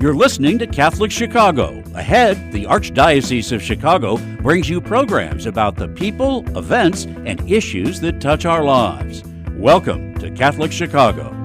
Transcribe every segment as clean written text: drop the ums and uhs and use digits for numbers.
You're listening to Catholic Chicago. Ahead, the Archdiocese of Chicago brings you programs about the people, events, and issues that touch our lives. Welcome to Catholic Chicago.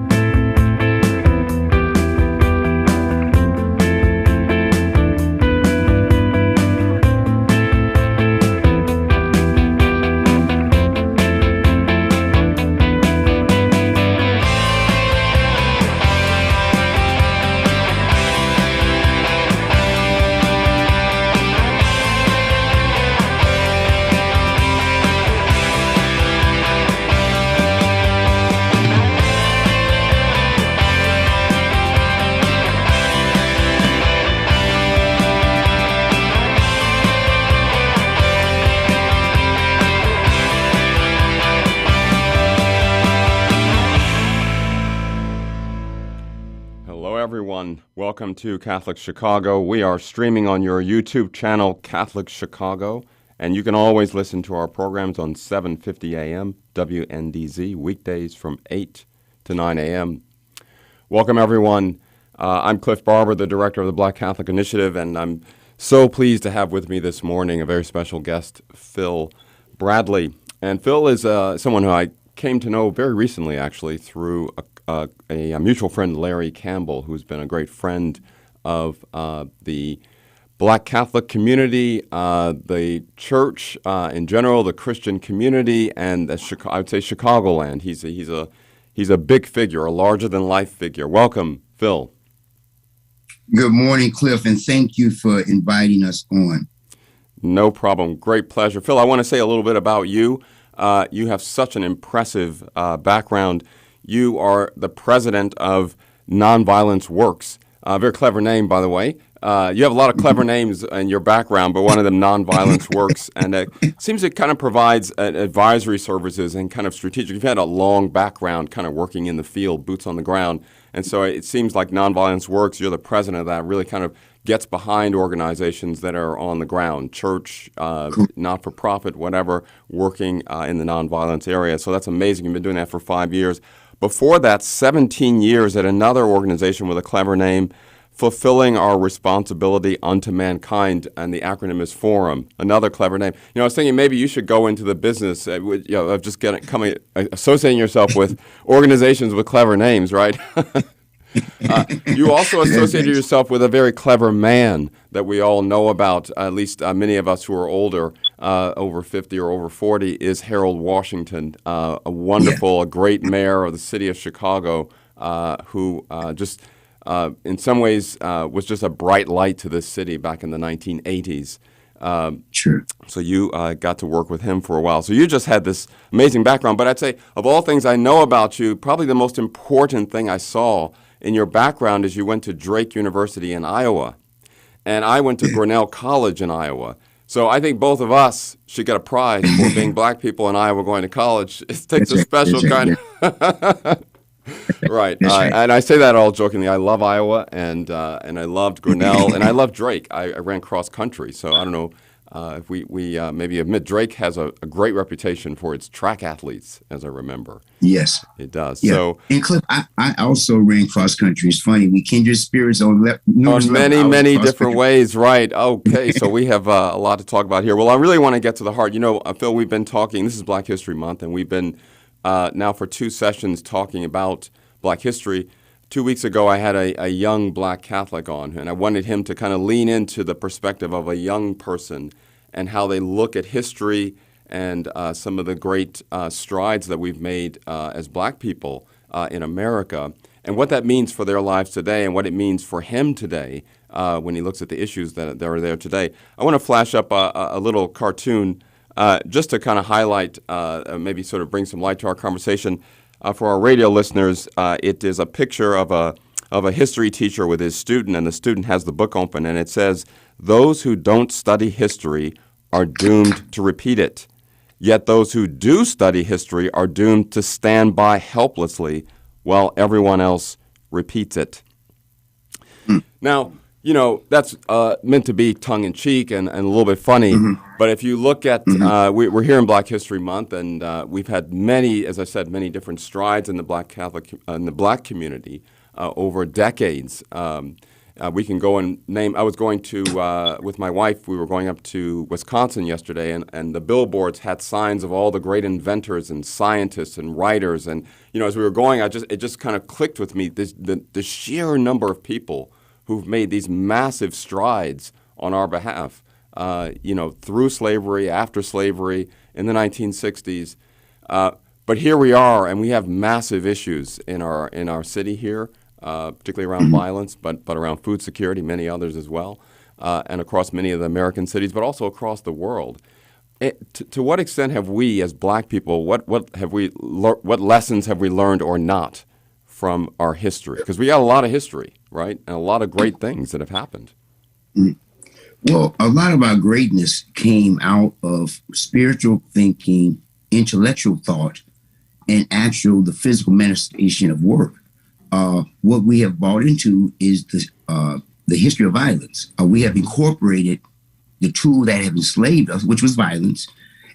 Welcome to Catholic Chicago. We are streaming on your YouTube channel, Catholic Chicago, and you can always listen to our programs on 7:50 a.m. WNDZ, weekdays from 8 to 9 a.m. Welcome, everyone. I'm Cliff Barber, the director of the Black Catholic Initiative, and I'm so pleased to have with me this morning a very special guest, Phil Bradley. And Phil is someone who I came to know very recently, actually, through a mutual friend, Larry Campbell, who's been a great friend of the Black Catholic community, the church in general, the Christian community, and I would say Chicagoland. He's a big figure, a larger-than-life figure. Welcome, Phil. Good morning, Cliff, and thank you for inviting us on. No problem. Great pleasure. Phil, I want to say a little bit about you. You have such an impressive background. You are the president of Nonviolence Works. Very clever name, by the way. You have a lot of clever names in your background, but one of them, Nonviolence Works. And it seems it kind of provides advisory services and kind of strategic. You've had a long background kind of working in the field, boots on the ground. And so it seems like Nonviolence Works, you're the president of that, really kind of gets behind organizations that are on the ground, church, not-for-profit, whatever, working in the nonviolence area. So that's amazing. You've been doing that for 5 years. Before that, 17 years at another organization with a clever name, Fulfilling Our Responsibility Unto Mankind, and the acronym is Forum, another clever name. I was thinking maybe you should go into the business of just associating yourself with organizations with clever names, right? You also associated yourself with a very clever man that we all know about, at least many of us who are older, over 50 or over 40, is Harold Washington, a wonderful, a great mayor of the city of Chicago, who just in some ways was just a bright light to this city back in the 1980s. Sure. So you got to work with him for a while. So you just had this amazing background. But I'd say of all things I know about you, probably the most important thing I saw in your background is you went to Drake University in Iowa. And I went to Grinnell College in Iowa. So I think both of us should get a prize for being black people in Iowa going to college. It takes a special kind of... Right. And I say that all jokingly. I love Iowa, and I loved Grinnell, and I love Drake. I ran cross country, so I don't know if we maybe admit Drake has a great reputation for its track athletes, as I remember. Yes. It does. Yeah. So, and Cliff, I also ran cross country. It's funny. We kindred spirits on many different ways. Right. Okay. So we have a lot to talk about here. Well, I really want to get to the heart. Phil, we've been talking. This is Black History Month, and we've been now for 2 sessions talking about Black history. 2 weeks ago, I had a young Black Catholic on, and I wanted him to kind of lean into the perspective of a young person and how they look at history and some of the great strides that we've made as Black people in America, and what that means for their lives today and what it means for him today when he looks at the issues that are there today. I want to flash up a little cartoon just to kind of highlight, maybe sort of bring some light to our conversation. For our radio listeners, it is a picture of a history teacher with his student, and the student has the book open, and it says, "Those who don't study history are doomed to repeat it. Yet those who do study history are doomed to stand by helplessly while everyone else repeats it." Now, that's meant to be tongue-in-cheek and a little bit funny. But if you look at, we're here in Black History Month, and we've had many, as I said, many different strides in the Black Catholic, in the Black community over decades. We can go and name. I was going to, with my wife, we were going up to Wisconsin yesterday, and the billboards had signs of all the great inventors and scientists and writers. And, as we were going, it just kind of clicked with me, the sheer number of people who've made these massive strides on our behalf, through slavery, after slavery, in the 1960s. But here we are, and we have massive issues in our city here. Particularly around violence, but around food security, many others as well, and across many of the American cities, but also across the world. To what extent have we, as Black people, what lessons have we learned or not from our history? Because we got a lot of history, right, and a lot of great things that have happened. Well, a lot of our greatness came out of spiritual thinking, intellectual thought, and the physical manifestation of work. What we have bought into is the history of violence. We have incorporated the tool that have enslaved us, which was violence,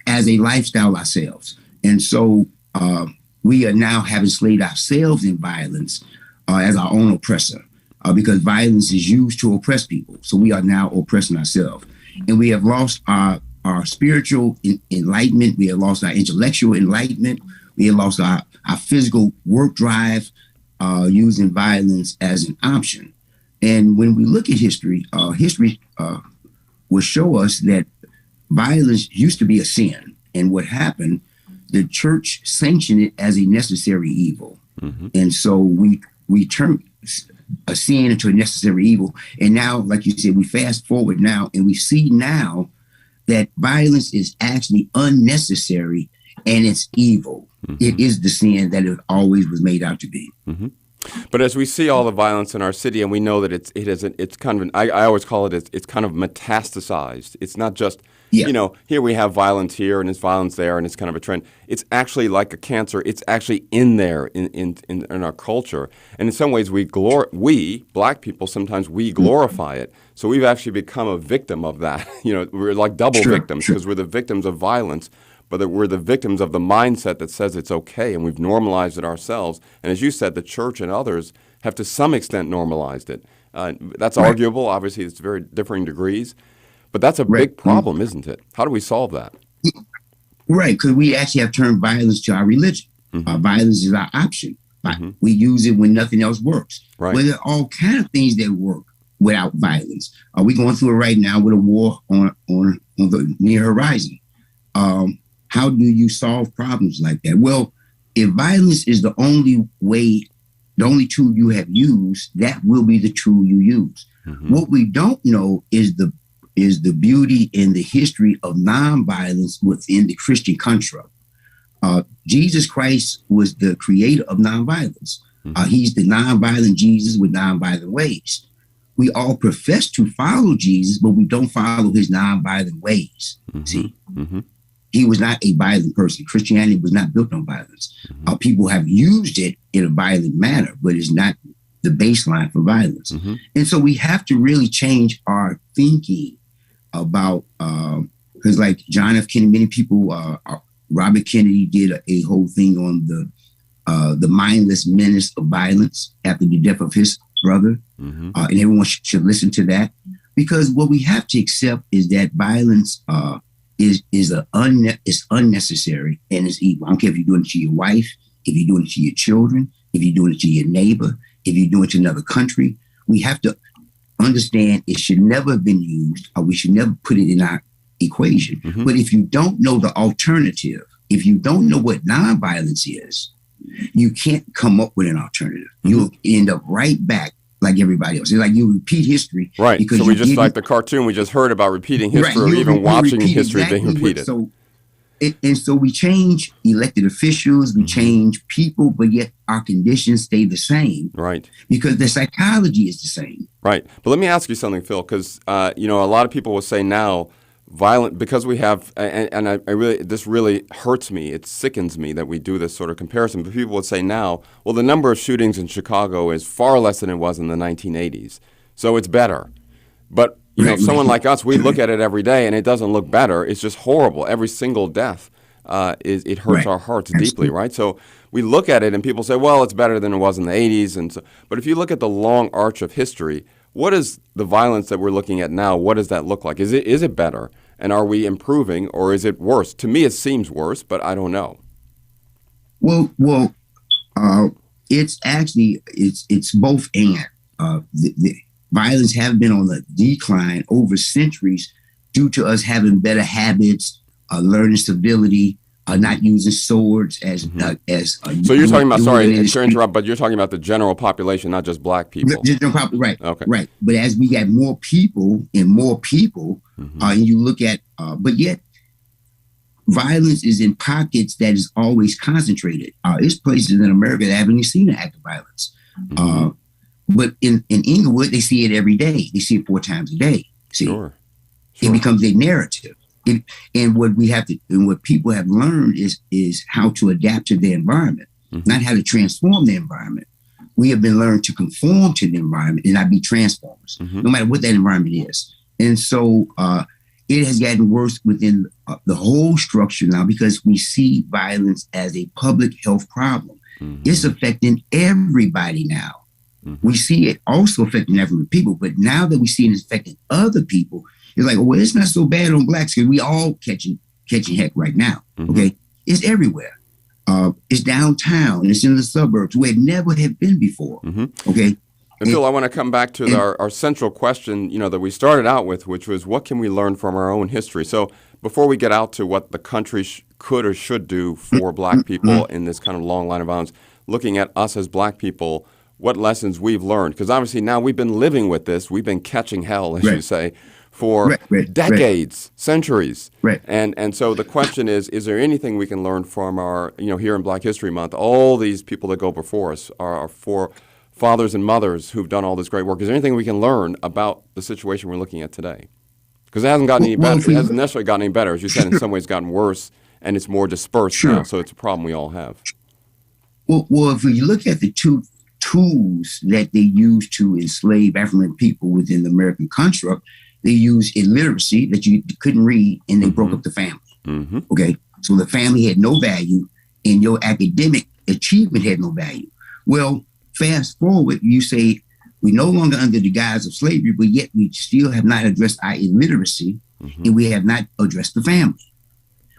as a lifestyle ourselves. And so we are now have enslaved ourselves in violence as our own oppressor, because violence is used to oppress people. So we are now oppressing ourselves. And we have lost our spiritual enlightenment. We have lost our intellectual enlightenment. We have lost our physical work drive, using violence as an option. And when we look at history, history will show us that violence used to be a sin. And what happened, the church sanctioned it as a necessary evil. Mm-hmm. And so we turned a sin into a necessary evil. And now, like you said, we fast forward now, and we see now that violence is actually unnecessary and it's evil. Mm-hmm. It is the sin that it always was made out to be. Mm-hmm. But as we see all the violence in our city, and we know that it's kind of I always call it it's kind of metastasized. It's not just here we have violence here and it's violence there and it's kind of a trend. It's actually like a cancer. It's actually in there in our culture, and in some ways we Black people sometimes we glorify it. So we've actually become a victim of that. We're like double victims because we're the victims of violence. But that we're the victims of the mindset that says it's okay, and we've normalized it ourselves. And as you said, the church and others have to some extent normalized it. That's arguable. Obviously, it's very differing degrees. But that's a big problem, isn't it? How do we solve that? Right, because we actually have turned violence to our religion. Mm-hmm. Violence is our option. Mm-hmm. We use it when nothing else works. Right. Well, there are all kinds of things that work without violence. We're going through it right now with a war on the near horizon. How do you solve problems like that? Well, if violence is the only tool you have used, that will be the tool you use. Mm-hmm. What we don't know is the beauty and the history of nonviolence within the Christian construct. Jesus Christ was the creator of nonviolence. Mm-hmm. He's the nonviolent Jesus with nonviolent ways. We all profess to follow Jesus, but we don't follow his nonviolent ways. Mm-hmm. See? Mm-hmm. He was not a violent person. Christianity was not built on violence. Mm-hmm. People have used it in a violent manner, but it's not the baseline for violence. Mm-hmm. And so we have to really change our thinking about, because like John F. Kennedy, many people, Robert Kennedy did a whole thing on the mindless menace of violence after the death of his brother. Mm-hmm. And everyone should listen to that, because what we have to accept is that violence is unnecessary and it's evil. I don't care if you're doing it to your wife, if you're doing it to your children, if you're doing it to your neighbor, if you're doing it to another country. We have to understand it should never have been used, or we should never put it in our equation. Mm-hmm. But if you don't know the alternative, if you don't know what nonviolence is, you can't come up with an alternative. Mm-hmm. You'll end up right back like everybody else. It's like you repeat history. Right. Because so we just like the cartoon we just heard about repeating history, or even watching history being repeated. So we change elected officials, we change people, but yet our conditions stay the same. Right. Because the psychology is the same. Right. But let me ask you something, Phil, because a lot of people will say now, violent, because we have, and I really, this really hurts me. It sickens me that we do this sort of comparison. But people would say now, well, the number of shootings in Chicago is far less than it was in the 1980s, so it's better. But someone like us, we look at it every day, and it doesn't look better. It's just horrible. Every single death it hurts our hearts deeply, right? So we look at it, and people say, well, it's better than it was in the 80s, and so. But if you look at the long arch of history, What is the violence that we're looking at now? What does that look like? Is it better? And are we improving, or is it worse? To me, it seems worse, but I don't know. Well, it's actually it's both and. The violence have been on the decline over centuries due to us having better habits, learning civility, not using swords as. So you're talking about, sorry to interrupt, but you're talking about the general population, not just black people. Right. Okay. Right. But as we got more people, and you look at, but yet violence is in pockets that is always concentrated. There's places in America that haven't even seen an act of violence. But in Inglewood, they see it every day. They see it 4 times a day. See, Sure. It becomes a narrative. And what people have learned is how to adapt to the environment, not how to transform the environment. We have been learned to conform to the environment and not be transformers, no matter what that environment is. And so it has gotten worse within the whole structure now because we see violence as a public health problem. It's affecting everybody now. We see it also affecting every people, but now that we see it affecting other people, it's like, well, it's not so bad on blacks because we all catching heck right now. Okay, it's everywhere. It's downtown. It's in the suburbs where it never had been before. Okay. And Phil, I want to come back to our central question, that we started out with, which was what can we learn from our own history? So before we get out to what the country could or should do for black people in this kind of long line of violence, looking at us as black people, what lessons we've learned? Because obviously now we've been living with this. We've been catching hell, as you say, for decades, centuries. And so the question is there anything we can learn from our, here in Black History Month, all these people that go before us, our fathers and mothers who've done all this great work. Is there anything we can learn about the situation we're looking at today? Because it hasn't gotten any better. It hasn't necessarily gotten any better. As you said, in some ways gotten worse, and it's more dispersed now, so it's a problem we all have. Well, if you look at the two tools that they used to enslave African people within the American construct, they used illiteracy, that you couldn't read, and they broke up the family. Okay, so the family had no value, and your academic achievement had no value. Well, fast forward, you say we're no longer under the guise of slavery, but yet we still have not addressed our illiteracy, and we have not addressed the family,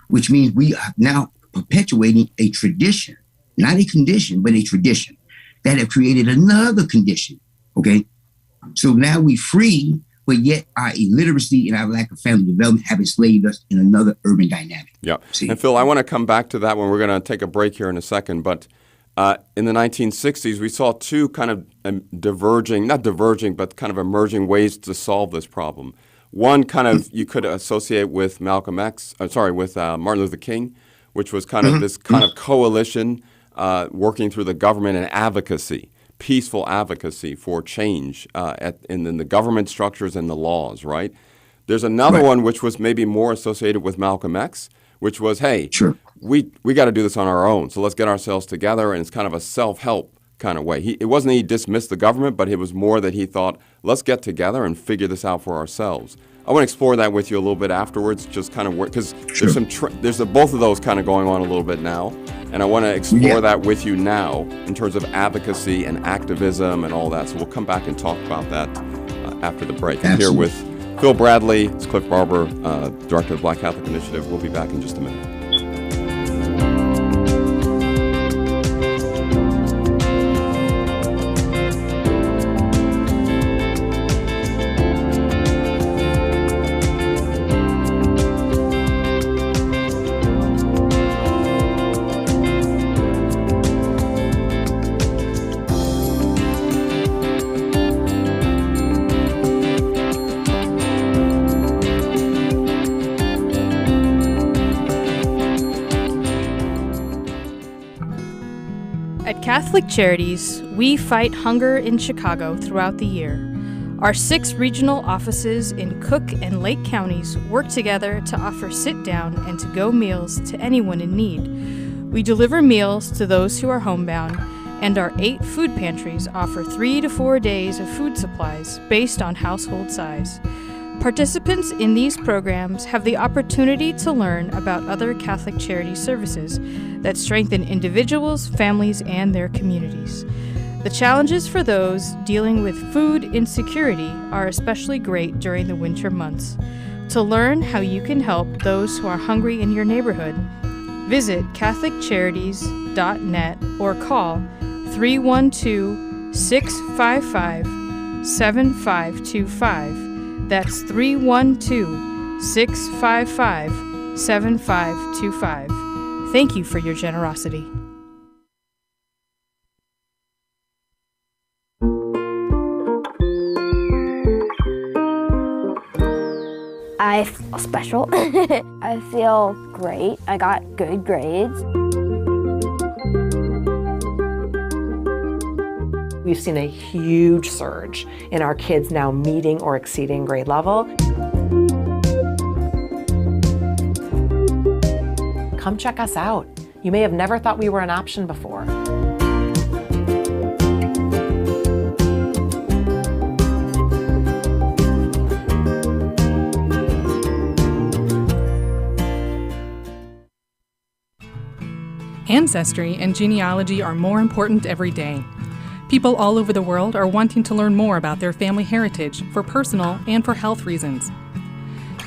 which means we are now perpetuating a tradition, not a condition, but a tradition that have created another condition. Okay, so now we free, but yet our illiteracy and our lack of family development have enslaved us in another urban dynamic. Yeah, and Phil, I want to come back to that one. We're going to take a break here in a second, but in the 1960s, we saw two kind of but kind of emerging ways to solve this problem. One kind of you could associate with Martin Luther King, which was kind of this kind of coalition working through the government and advocacy, peaceful advocacy for change in the government structures and the laws, right? There's another one which was maybe more associated with Malcolm X, which was, hey, we got to do this on our own, so let's get ourselves together, and it's kind of a self-help kind of way. It wasn't he dismissed the government, but it was more that he thought, let's get together and figure this out for ourselves. I want to explore that with you a little bit afterwards, just kind of because there's both of those kind of going on a little bit now, and I want to explore that with you now in terms of advocacy and activism and all that. So we'll come back and talk about that after the break. I'm here with Phil Bradley, it's Cliff Barber, Director of the Black Catholic Initiative. We'll be back in just a minute. At Catholic Charities, we fight hunger in Chicago throughout the year. Our 6 regional offices in Cook and Lake counties work together to offer sit-down and to-go meals to anyone in need. We deliver meals to those who are homebound, and our 8 food pantries offer 3 to 4 days of food supplies based on household size. Participants in these programs have the opportunity to learn about other Catholic charity services that strengthen individuals, families, and their communities. The challenges for those dealing with food insecurity are especially great during the winter months. To learn how you can help those who are hungry in your neighborhood, visit CatholicCharities.net or call 312-655-7525. That's 312-655-7525. Thank you for your generosity. I feel special. I feel great. I got good grades. We've seen a huge surge in our kids now meeting or exceeding grade level. Come check us out. You may have never thought we were an option before. Ancestry and genealogy are more important every day. People all over the world are wanting to learn more about their family heritage for personal and for health reasons.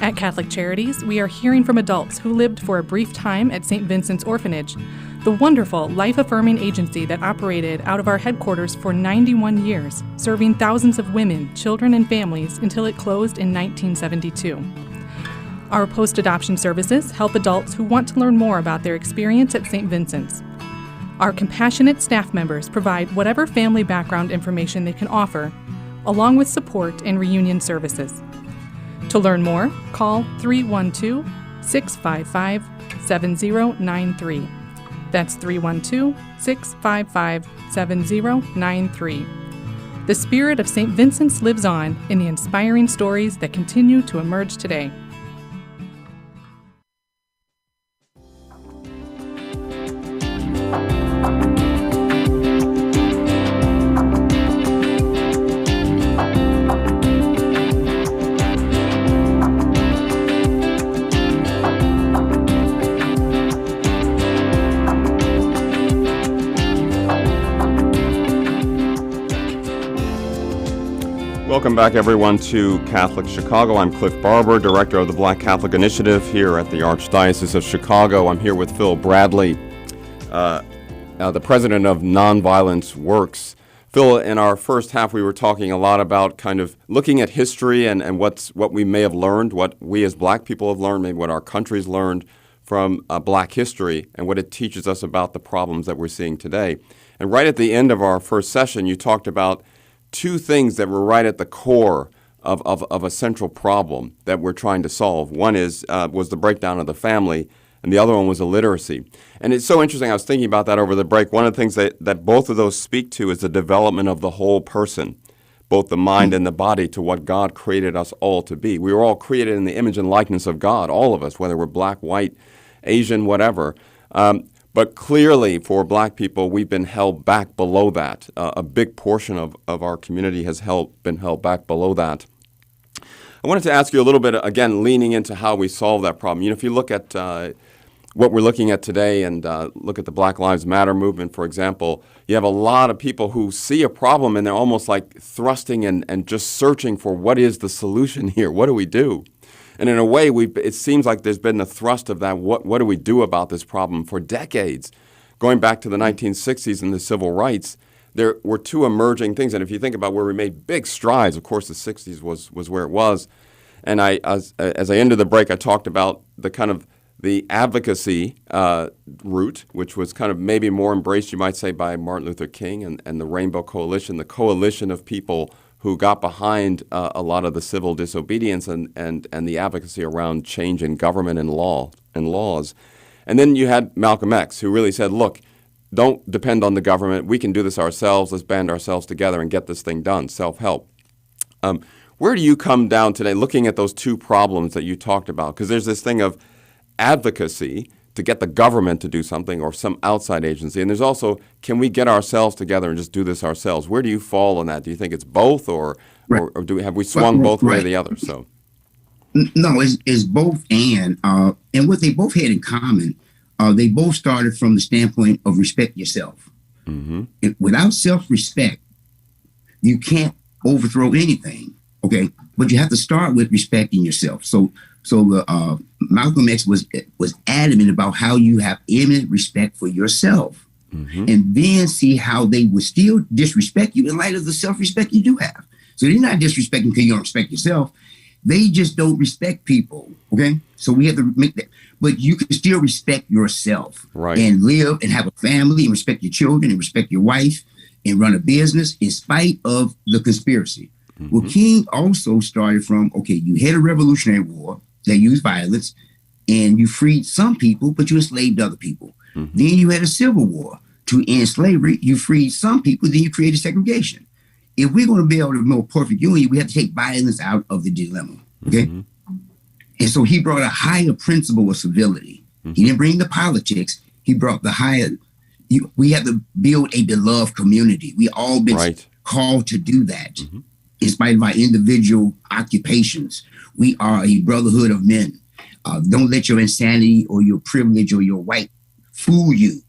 At Catholic Charities, we are hearing from adults who lived for a brief time at St. Vincents Orphanage, the wonderful life-affirming agency that operated out of our headquarters for 91 years, serving thousands of women, children, and families until it closed in 1972. Our post-adoption services help adults who want to learn more about their experience at St. Vincent's. Our compassionate staff members provide whatever family background information they can offer, along with support and reunion services. To learn more, call 312-655-7093. That's 312-655-7093. The spirit of St. Vincent's lives on in the inspiring stories that continue to emerge today. Welcome back, everyone, to Catholic Chicago. I'm Cliff Barber, Director of the Black Catholic Initiative here at the Archdiocese of Chicago. I'm here with Phil Bradley, the President of Nonviolence Works. Phil, in our first half, we were talking a lot about kind of looking at history and what we may have learned, what we as Black people have learned, maybe what our country's learned from Black history and what it teaches us about the problems that we're seeing today. And right at the end of our first session, you talked about two things that were right at the core of a central problem that we're trying to solve. One was the breakdown of the family, and the other one was illiteracy. And it's so interesting. I was thinking about that over the break. One of the things that both of those speak to is the development of the whole person, both the mind and the body, to what God created us all to be. We were all created in the image and likeness of God, all of us, whether we're Black, white, Asian, whatever. But clearly, for Black people, we've been held back below that. A big portion of our community has been held back below that. I wanted to ask you a little bit, again, leaning into how we solve that problem. You know, if you look at what we're looking at today and look at the Black Lives Matter movement, for example, you have a lot of people who see a problem and they're almost like thrusting and just searching for what is the solution here? What do we do? And in a way, it seems like there's been a thrust of that, what do we do about this problem for decades? Going back to the 1960s and the civil rights, there were two emerging things. And if you think about where we made big strides, of course, the 60s was where it was. And as I ended the break, I talked about the kind of the advocacy route, which was kind of maybe more embraced, you might say, by Martin Luther King and the Rainbow Coalition, the coalition of people who got behind a lot of the civil disobedience and the advocacy around change in government and laws. And then you had Malcolm X, who really said, look, don't depend on the government. We can do this ourselves. Let's band ourselves together and get this thing done, self-help. Where do you come down today looking at those two problems that you talked about? Because there's this thing of advocacy to get the government to do something or some outside agency. And there's also, can we get ourselves together and just do this ourselves? Where do you fall on that? Do you think it's both or have we swung both way or the other? So, no, it's both and what they both had in common, they both started from the standpoint of respect yourself. Without self-respect, you can't overthrow anything. Okay, but you have to start with respecting yourself. So Malcolm X was adamant about how you have eminent respect for yourself, and then see how they would still disrespect you in light of the self-respect you do have. So they're not disrespecting because you don't respect yourself. They just don't respect people. Okay, so we have to make that. But you can still respect yourself, right, and live and have a family and respect your children and respect your wife and run a business in spite of the conspiracy. Well, King also started from, okay, you had a revolutionary war that used violence and you freed some people, but you enslaved other people. Then you had a civil war to end slavery. You freed some people, then you created segregation. If we're going to be able to more perfect union, we have to take violence out of the dilemma. Okay. And so he brought a higher principle of civility. He didn't bring the politics. He brought the higher, we have to build a beloved community. We all been called to do that. In spite of our individual occupations, we are a brotherhood of men. Don't let your insanity or your privilege or your white fool you.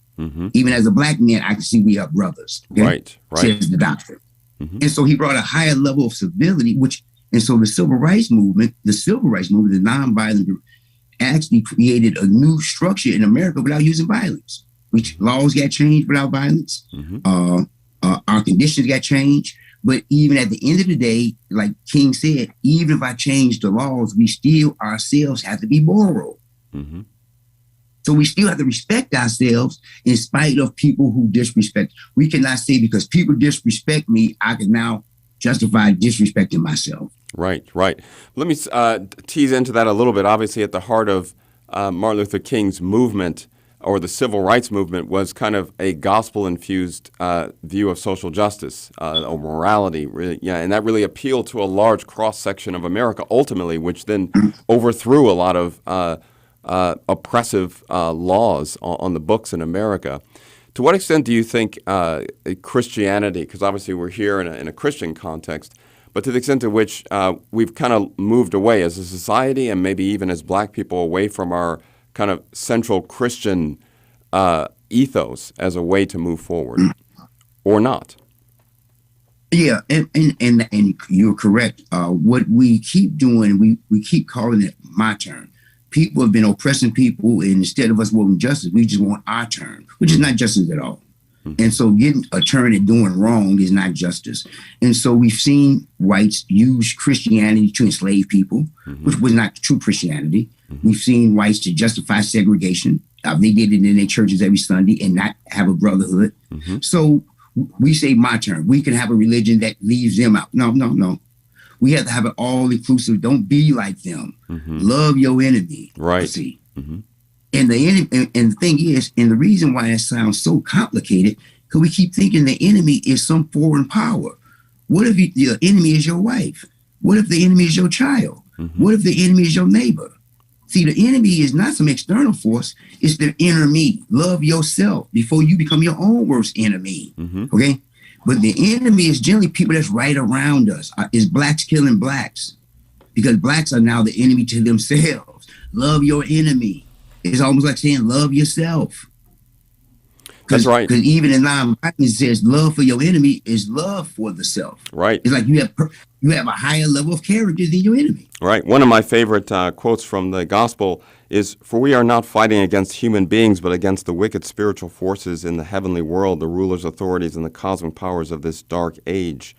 Even as a black man, I can see we are brothers. Okay? Right. Says the doctor. And so he brought a higher level of civility, and so the civil rights movement, the nonviolent, actually created a new structure in America without using violence. Which laws got changed without violence. Our conditions got changed. But even at the end of the day, like King said, even if I change the laws, we still ourselves have to be moral. So we still have to respect ourselves in spite of people who disrespect. We cannot say because people disrespect me, I can now justify disrespecting myself. Right. Let me tease into that a little bit. Obviously, at the heart of Martin Luther King's movement, or the civil rights movement, was kind of a gospel-infused view of social justice or morality, really, and that really appealed to a large cross-section of America, ultimately, which then overthrew a lot of oppressive laws on the books in America. To what extent do you think Christianity, because obviously we're here in a Christian context, but to the extent to which we've kind of moved away as a society and maybe even as black people away from our kind of central Christian ethos as a way to move forward, or not? Yeah, and you're correct. What we keep doing, we keep calling it my turn. People have been oppressing people, and instead of us wanting justice, we just want our turn, which is not justice at all. And so getting a turn and doing wrong is not justice. And so we've seen whites use Christianity to enslave people, which was not true Christianity. We've seen whites to justify segregation. They did it in their churches every Sunday and not have a brotherhood. So we say my turn. We can have a religion that leaves them out. No. We have to have it all inclusive. Don't be like them. Love your enemy. Right. See. And the thing is, and the reason why that sounds so complicated, because we keep thinking the enemy is some foreign power. What if the enemy is your wife? What if the enemy is your child? What if the enemy is your neighbor? See, the enemy is not some external force. It's the inner me. Love yourself before you become your own worst enemy. Okay? But the enemy is generally people that's right around us. Is blacks killing blacks? Because blacks are now the enemy to themselves. Love your enemy. It's almost like saying love yourself. That's right. Because even in nonviolence, it says love for your enemy is love for the self. Right. It's like you have a higher level of character than your enemy. Right. One of my favorite quotes from the gospel is, "For we are not fighting against human beings, but against the wicked spiritual forces in the heavenly world, the rulers, authorities, and the cosmic powers of this dark age."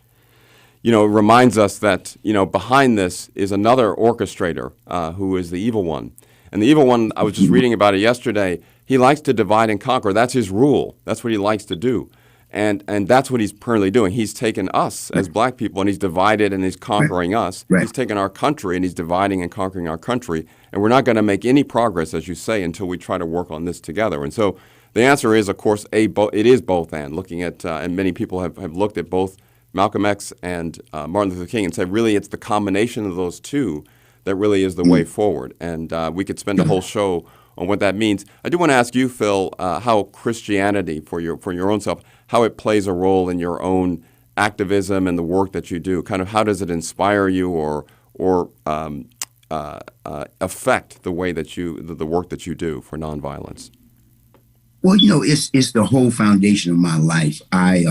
It reminds us that, behind this is another orchestrator who is the evil one. And the evil one, I was just reading about it yesterday, he likes to divide and conquer. That's his rule. That's what he likes to do. And that's what he's currently doing. He's taken us as black people and he's divided and he's conquering us. He's taken our country and he's dividing and conquering our country. And we're not going to make any progress, as you say, until we try to work on this together. And so the answer is, of course, it is both and. Looking at, and many people have looked at both Malcolm X and Martin Luther King and said, really, it's the combination of those two that really is the way forward. And we could spend a whole show on what that means. I do want to ask you, Phil, how Christianity, for your own self, how it plays a role in your own activism and the work that you do. Kind of how does it inspire you or affect the way that the work that you do for nonviolence? Well, it's the whole foundation of my life. I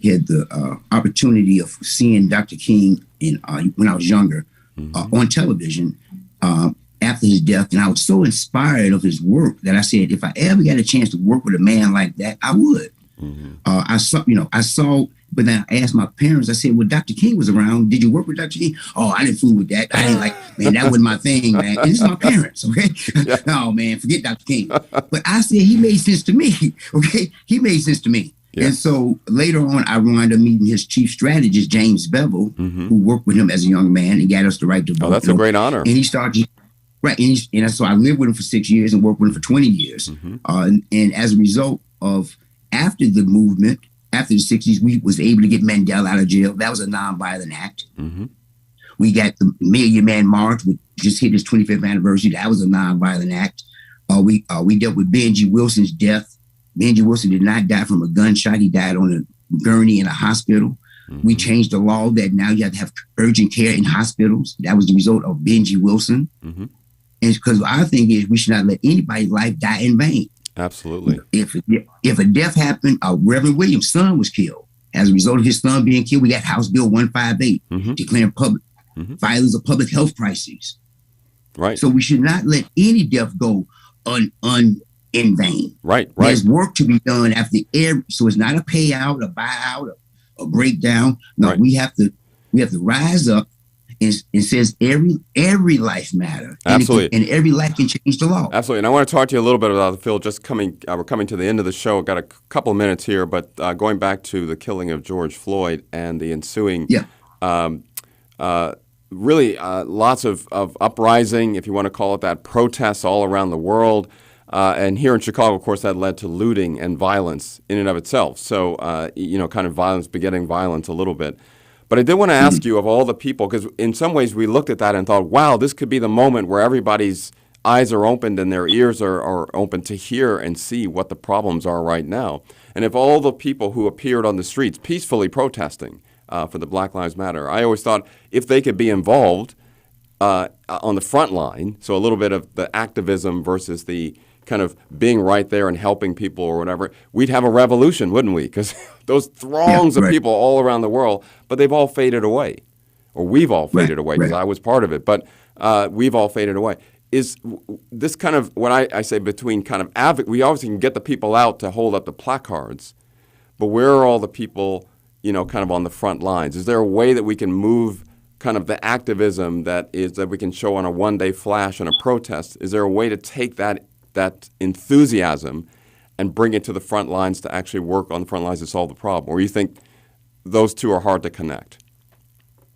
had the opportunity of seeing Dr. King when I was younger on television after his death, and I was so inspired of his work that I said, if I ever got a chance to work with a man like that, I would. I saw. But then I asked my parents, I said, well, Dr. King was around. Did you work with Dr. King? Oh, I didn't fool with that. I didn't man, that wasn't my thing, man. And this is my parents, okay? Yeah. No, man, forget Dr. King. But I said, he made sense to me, okay? He made sense to me. Yeah. And so later on, I wound up meeting his chief strategist, James Bevel, who worked with him as a young man and got us the right to vote. Oh, that's a great honor. And he started, right, and so I lived with him for 6 years and worked with him for 20 years. And as a result of, after the movement, after the 60s, we was able to get Mandela out of jail. That was a nonviolent act. We got the Million Man March, which just hit its 25th anniversary. That was a nonviolent act. We dealt with Benji Wilson's death. Benji Wilson did not die from a gunshot. He died on a gurney in a hospital. We changed the law that now you have to have urgent care in hospitals. That was the result of Benji Wilson. And because our thing is we should not let anybody's life die in vain. Absolutely. If a death happened, Reverend Williams' son was killed. As a result of his son being killed, we got House Bill 158 declaring public violence a public health crisis. Right. So we should not let any death go in vain. Right. There's work to be done after so it's not a payout, a buyout, a breakdown. No, we have to rise up. It says every life matters. Absolutely. And every life can change the law. Absolutely. And I want to talk to you a little bit about, Phil, we're coming to the end of the show. Got a couple of minutes here, but going back to the killing of George Floyd and the ensuing, really lots of uprising, if you want to call it that, protests all around the world. And here in Chicago, of course, that led to looting and violence in and of itself. So, kind of violence begetting violence a little bit. But I did want to ask you, of all the people, because in some ways we looked at that and thought, wow, this could be the moment where everybody's eyes are opened and their ears are open to hear and see what the problems are right now. And if all the people who appeared on the streets peacefully protesting for the Black Lives Matter, I always thought if they could be involved on the front line, so a little bit of the activism versus the kind of being right there and helping people or whatever, we'd have a revolution, wouldn't we? Because those throngs of people all around the world, but they've all faded away. Or we've all faded away, because I was part of it. But we've all faded away. Is this kind of what I say between kind of we obviously can get the people out to hold up the placards, but where are all the people, kind of on the front lines? Is there a way that we can move kind of the activism that we can show on a one-day flash and a protest? Is there a way to take that enthusiasm and bring it to the front lines to actually work on the front lines to solve the problem? Or you think those two are hard to connect?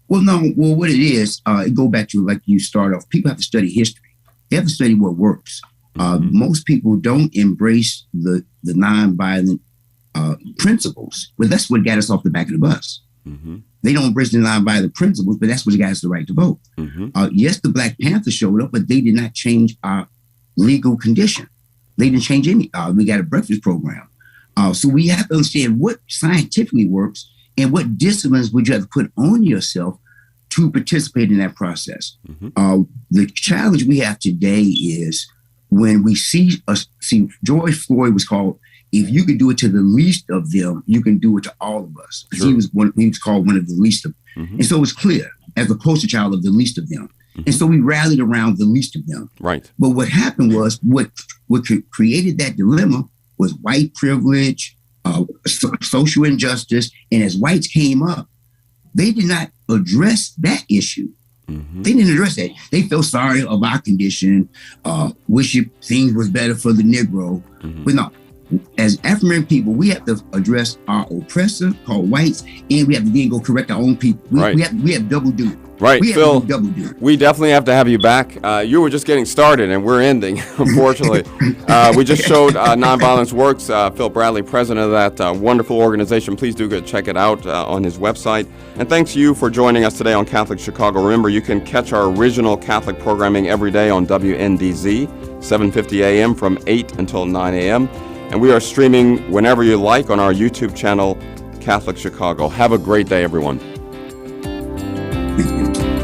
Well, no. Well, what it is, it go back to like you start off. People have to study history. They have to study what works. Most people don't embrace the nonviolent principles. Well, that's what got us off the back of the bus. They don't embrace the nonviolent principles, but that's what got us the right to vote. Yes, the Black Panthers showed up, but they did not change our legal condition. They didn't change any. We got a breakfast program. So we have to understand what scientifically works and what disciplines would you have to put on yourself to participate in that process. The challenge we have today is when we see George Floyd was called, if you could do it to the least of them, you can do it to all of us. He was called one of the least of them. And so it's clear, as the poster child of the least of them. And so we rallied around the least of them. Right. But what happened was what created that dilemma was white privilege, social injustice. And as whites came up, they did not address that issue. They didn't address that. They felt sorry of our condition, wish things was better for the Negro. But no, as African people, we have to address our oppressor called whites, and we have to then go correct our own people. We have double duty. Right, Phil, we definitely have to have you back. You were just getting started, and we're ending, unfortunately. We just showed Nonviolence Works. Phil Bradley, president of that wonderful organization. Please do go check it out on his website. And thanks to you for joining us today on Catholic Chicago. Remember, you can catch our original Catholic programming every day on WNDZ, 7:50 a.m. from 8 until 9 a.m. And we are streaming whenever you like on our YouTube channel, Catholic Chicago. Have a great day, everyone. Thank you.